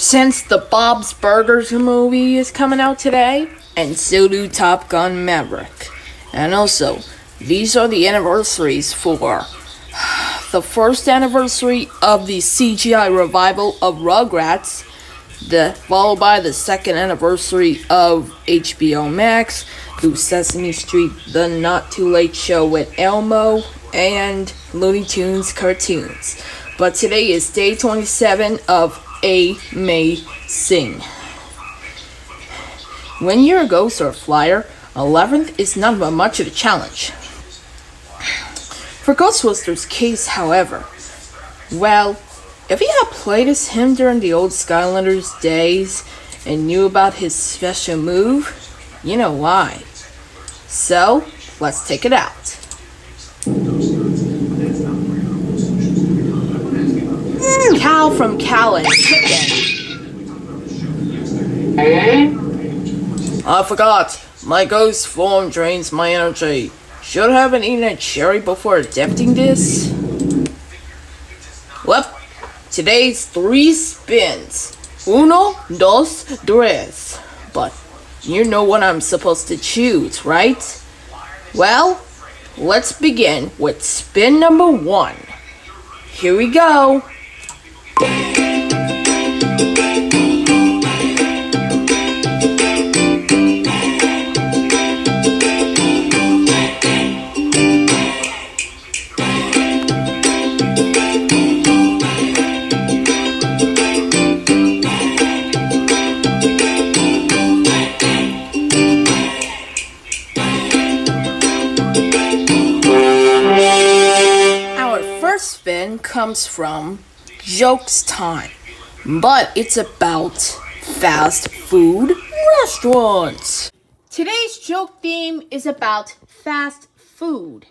Since the Bob's Burgers movie is coming out today, and so do Top Gun Maverick. And also, these are the anniversaries for the first anniversary of the CGI revival of Rugrats, followed by the second anniversary of HBO Max, through Sesame Street, The Not Too Late Show with Elmo, and Looney Tunes cartoons. But today is day 27 of Amazing. When you're a ghost or a flyer, 11th is not much of a challenge. For Ghostbusters' case, however, well, if you had played as him during the old Skylanders days and knew about his special move, you know why. So, let's take it out. Cow from Cow and Chicken. I forgot. My ghost form drains my energy. Should I have eaten a cherry before attempting this? Well, today's 3 spins. Uno, dos, tres. But you know what I'm supposed to choose, right? Well, let's begin with spin number 1. Here we go. Our first spin comes from Jokes Time, but it's about fast food restaurants. Today's joke theme is about fast food.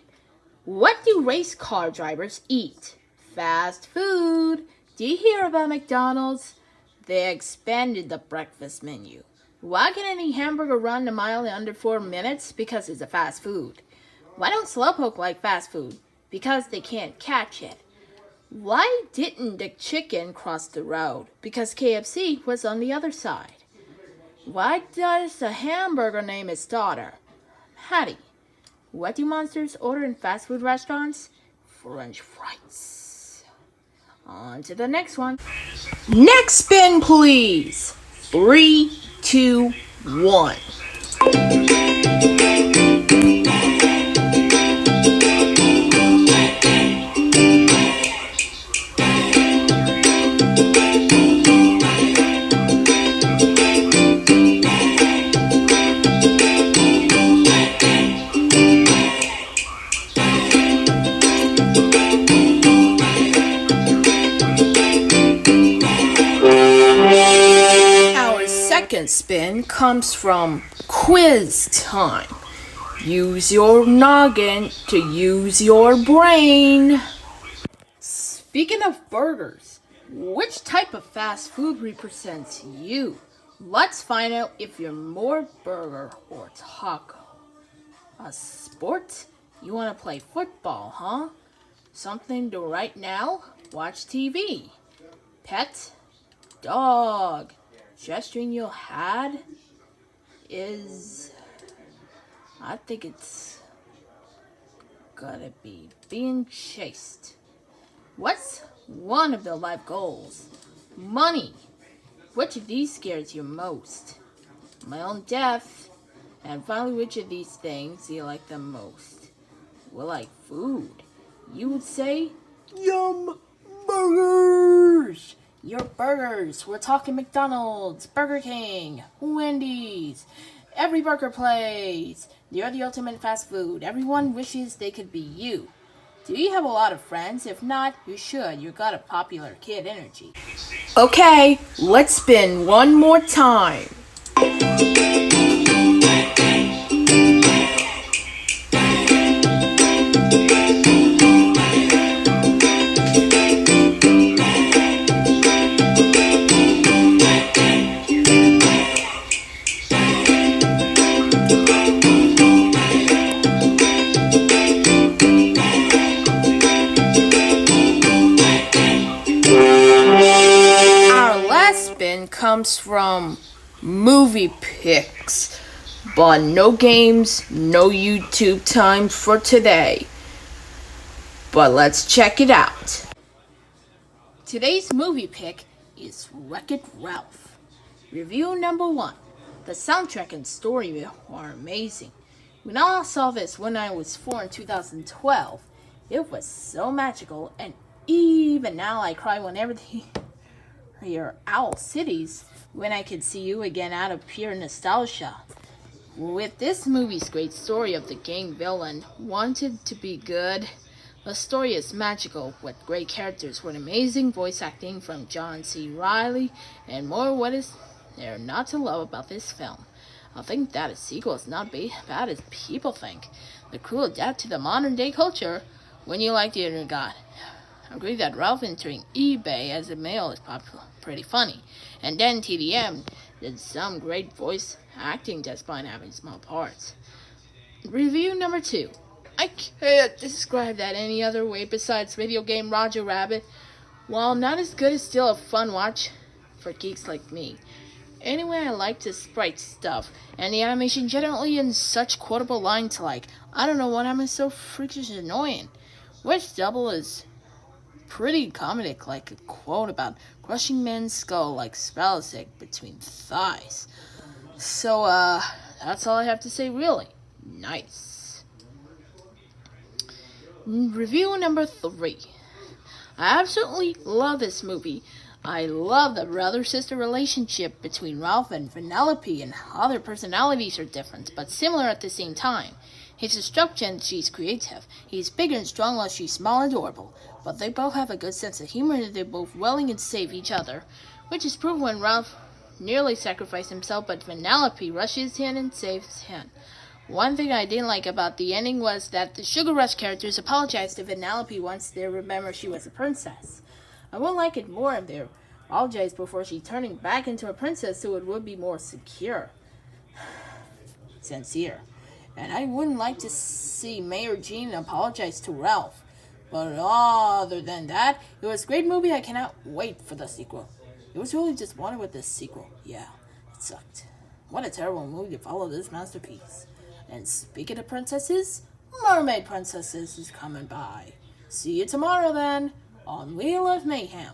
What do race car drivers eat? Fast food. Do you hear about McDonald's? They expanded the breakfast menu. Why can any hamburger run a mile in under 4 minutes? Because it's a fast food. Why don't Slowpoke like fast food? Because they can't catch it. Why didn't the chicken cross the road? Because KFC was on the other side. Why does the hamburger name its daughter Hattie? What do monsters order in fast food restaurants? French fries. On to the next one. Next spin, please. 3, 2, 1. Second spin comes from Quiz Time. Use your noggin to use your brain. Speaking of burgers, which type of fast food represents you? Let's find out if you're more burger or taco. A sport? You want to play football, huh? Something to do right now? Watch TV. Pet? Dog. Gesturing you had is, I think it's gotta be being chased. What's one of the life goals? Money. Which of these scares you most? My own death. And finally, which of these things do you like the most? Well, like food. You would say, yum, burgers. Your burgers. We're talking McDonald's, Burger King, Wendy's, every burger place. You're the ultimate fast food. Everyone wishes they could be you. Do you have a lot of friends? If not, you should. You got a popular kid energy. Okay, let's spin one more time. and comes from movie picks. But no games, no YouTube time for today. But let's check it out. Today's movie pick is Wreck-It Ralph. Review number 1. The soundtrack and story are amazing. When I saw this when I was 4 in 2012, it was so magical, and even now I cry whenever hear Owl Cities when I can see you again out of pure nostalgia. With this movie's great story of the gang villain wanted to be good, the story is magical with great characters with amazing voice acting from John C. Reilly and more. What is there not to love about this film? I think that a sequel is not bad as people think. The crew adapt to the modern day culture when you like the internet god. I agree that Ralph entering eBay as a male is pretty funny. And then TTW did some great voice acting despite having small parts. Review number 2. I can't describe that any other way besides video game Roger Rabbit. While not as good, it's still a fun watch for geeks like me. Anyway, I like the sprite stuff, and the animation generally in such quotable lines like, I don't know what I'm so freakish annoying. Which double is pretty comedic, like a quote about crushing man's skull like spell's egg between thighs. So, that's all I have to say really. Nice. Review number 3. I absolutely love this movie. I love the brother-sister relationship between Ralph and Vanellope, and how their personalities are different, but similar at the same time. He's destructive, she's creative. He's bigger and strong while she's small and adorable. But they both have a good sense of humor, and they're both willing and save each other, which is proved when Ralph nearly sacrificed himself, but Vanellope rushes in and saves him. One thing I didn't like about the ending was that the Sugar Rush characters apologized to Vanellope once they remember she was a princess. I would like it more if they apologized before she turning back into a princess, so it would be more sincere. And I wouldn't like to see Mayor Jean apologize to Ralph. But other than that, it was a great movie. I cannot wait for the sequel. It was really disappointed with this sequel. Yeah, it sucked. What a terrible movie to follow this masterpiece. And speaking of princesses, Mermaid Princesses is coming by. See you tomorrow then, on Wheel of Mayhem.